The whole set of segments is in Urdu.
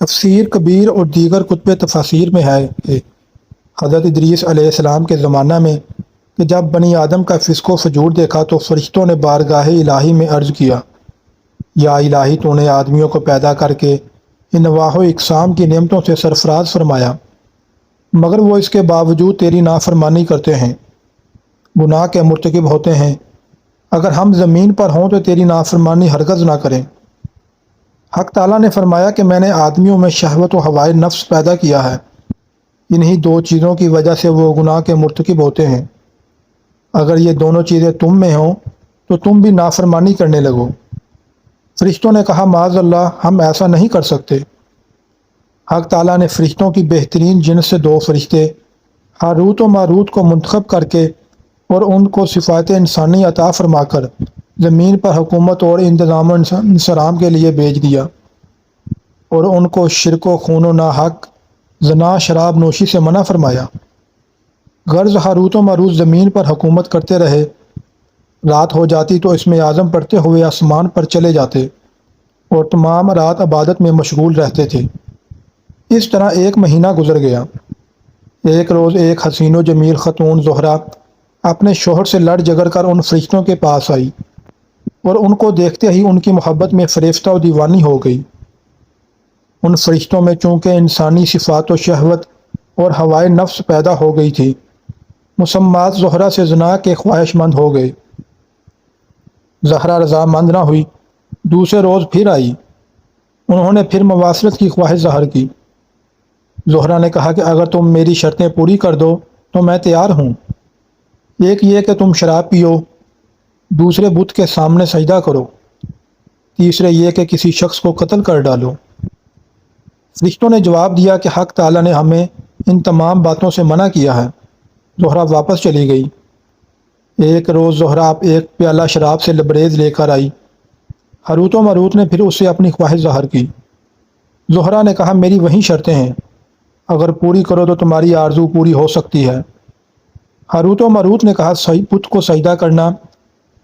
تفسیر کبیر اور دیگر کتب تفاسیر میں ہے کہ حضرت ادریس علیہ السلام کے زمانہ میں کہ جب بنی آدم کا فسق و فجور دیکھا تو فرشتوں نے بارگاہ الہی میں عرض کیا، یا الہی تو نے آدمیوں کو پیدا کر کے ان انواع و اقسام کی نعمتوں سے سرفراز فرمایا، مگر وہ اس کے باوجود تیری نافرمانی کرتے ہیں، گناہ کے مرتکب ہوتے ہیں۔ اگر ہم زمین پر ہوں تو تیری نافرمانی ہرگز نہ کریں۔ حق تعالیٰ نے فرمایا کہ میں نے آدمیوں میں شہوت و ہوائے نفس پیدا کیا ہے، انہی دو چیزوں کی وجہ سے وہ گناہ کے مرتکب ہوتے ہیں۔ اگر یہ دونوں چیزیں تم میں ہوں تو تم بھی نافرمانی کرنے لگو۔ فرشتوں نے کہا، معاذ اللہ، ہم ایسا نہیں کر سکتے۔ حق تعالیٰ نے فرشتوں کی بہترین جنس سے دو فرشتے ہاروت و ماروت کو منتخب کر کے اور ان کو صفات انسانی عطا فرما کر زمین پر حکومت اور انتظام و انصرام کے لیے بھیج دیا، اور ان کو شرک و خون و ناحق زنا شراب نوشی سے منع فرمایا۔ غرض ہاروت و ماروت زمین پر حکومت کرتے رہے، رات ہو جاتی تو اسم اعظم پڑھتے ہوئے آسمان پر چلے جاتے اور تمام رات عبادت میں مشغول رہتے تھے۔ اس طرح ایک مہینہ گزر گیا۔ ایک روز ایک حسین و جمیل خاتون زہرہ اپنے شوہر سے لڑ جگر کر ان فرشتوں کے پاس آئی اور ان کو دیکھتے ہی ان کی محبت میں فریفتہ و دیوانی ہو گئی۔ ان فرشتوں میں چونکہ انسانی صفات و شہوت اور ہوائے نفس پیدا ہو گئی تھی، مسمات زہرہ سے زنا کے خواہش مند ہو گئے۔ زہرہ رضامند نہ ہوئی، دوسرے روز پھر آئی، انہوں نے پھر مواصلت کی خواہش ظاہر کی۔ زہرہ نے کہا کہ اگر تم میری شرطیں پوری کر دو تو میں تیار ہوں۔ ایک یہ کہ تم شراب پیو، دوسرے بت کے سامنے سجدہ کرو، تیسرے یہ کہ کسی شخص کو قتل کر ڈالو۔ فرشتوں نے جواب دیا کہ حق تعالیٰ نے ہمیں ان تمام باتوں سے منع کیا ہے۔ زہرہ واپس چلی گئی۔ ایک روز زہرہ ایک پیالہ شراب سے لبریز لے کر آئی۔ ہاروت و ماروت نے پھر اسے اپنی خواہش ظاہر کی۔ زہرہ نے کہا، میری وہی شرطیں ہیں، اگر پوری کرو تو تمہاری آرزو پوری ہو سکتی ہے۔ ہاروت و ماروت نے کہا، صحیح بت کو سجدہ کرنا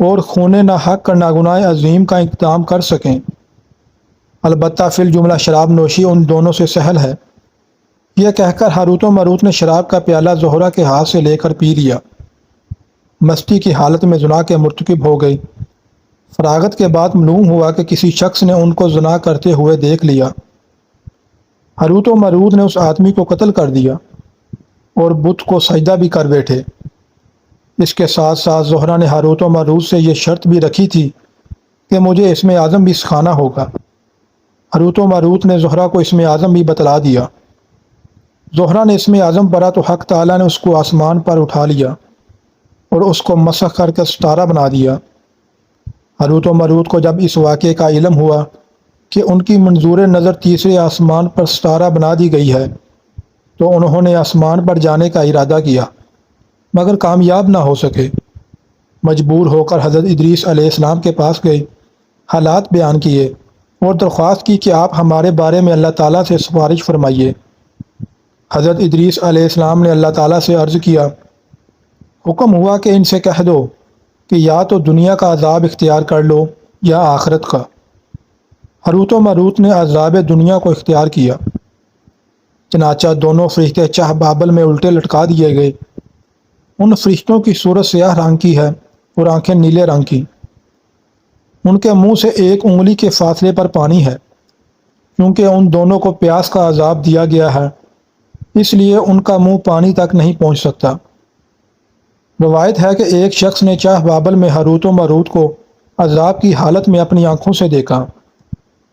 اور خون ناحق کا ناگناہ عظیم کا اقدام کر سکیں، البتہ فی الجملہ شراب نوشی ان دونوں سے سہل ہے۔ یہ کہہ کر ہاروت و ماروت نے شراب کا پیالہ زہرہ کے ہاتھ سے لے کر پی لیا۔ مستی کی حالت میں زنا کے مرتکب ہو گئی۔ فراغت کے بعد معلوم ہوا کہ کسی شخص نے ان کو زنا کرتے ہوئے دیکھ لیا۔ ہاروت و ماروت نے اس آدمی کو قتل کر دیا اور بت کو سجدہ بھی کر بیٹھے۔ اس کے ساتھ ساتھ زہرہ نے ہاروت و ماروت سے یہ شرط بھی رکھی تھی کہ مجھے اسم اعظم بھی سکھانا ہوگا۔ ہاروت و ماروت نے زہرہ کو اسم اعظم بھی بتلا دیا۔ زہرہ نے اسم اعظم پڑھا تو حق تعالیٰ نے اس کو آسمان پر اٹھا لیا اور اس کو مسخ کر کے ستارہ بنا دیا۔ ہاروت و ماروت کو جب اس واقعے کا علم ہوا کہ ان کی منظور نظر تیسرے آسمان پر ستارہ بنا دی گئی ہے تو انہوں نے آسمان پر جانے کا ارادہ کیا، مگر کامیاب نہ ہو سکے۔ مجبور ہو کر حضرت ادریس علیہ السلام کے پاس گئے، حالات بیان کیے اور درخواست کی کہ آپ ہمارے بارے میں اللہ تعالیٰ سے سفارش فرمائیے۔ حضرت ادریس علیہ السلام نے اللہ تعالیٰ سے عرض کیا، حکم ہوا کہ ان سے کہہ دو کہ یا تو دنیا کا عذاب اختیار کر لو یا آخرت کا۔ ہاروت و ماروت نے عذاب دنیا کو اختیار کیا، چنانچہ دونوں فرشتے چاہ بابل میں الٹے لٹکا دیے گئے۔ ان فرشتوں کی صورت سیاہ رنگ کی ہے اور آنکھیں نیلے رنگ کی۔ ان کے منہ سے ایک انگلی کے فاصلے پر پانی ہے، کیونکہ ان دونوں کو پیاس کا عذاب دیا گیا ہے، اس لیے ان کا منہ پانی تک نہیں پہنچ سکتا۔ روایت ہے کہ ایک شخص نے چاہ بابل میں ہاروت و ماروت کو عذاب کی حالت میں اپنی آنکھوں سے دیکھا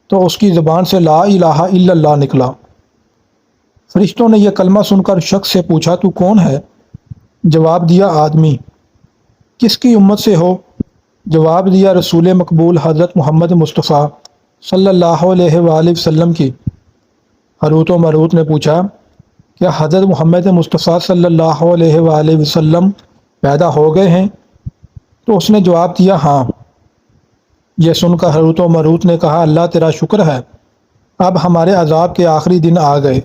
تو اس کی زبان سے لا الہ الا اللہ نکلا۔ فرشتوں نے یہ کلمہ سن کر شخص سے پوچھا، تو کون ہے؟ جواب دیا، آدمی۔ کس کی امت سے ہو؟ جواب دیا، رسول مقبول حضرت محمد مصطفیٰ صلی اللہ علیہ وآلہ وسلم کی۔ ہاروت و ماروت نے پوچھا، کیا حضرت محمد مصطفیٰ صلی اللہ علیہ وآلہ وسلم پیدا ہو گئے ہیں؟ تو اس نے جواب دیا، ہاں۔ یہ سن کر ہاروت و ماروت نے کہا، اللہ تیرا شکر ہے، اب ہمارے عذاب کے آخری دن آ گئے۔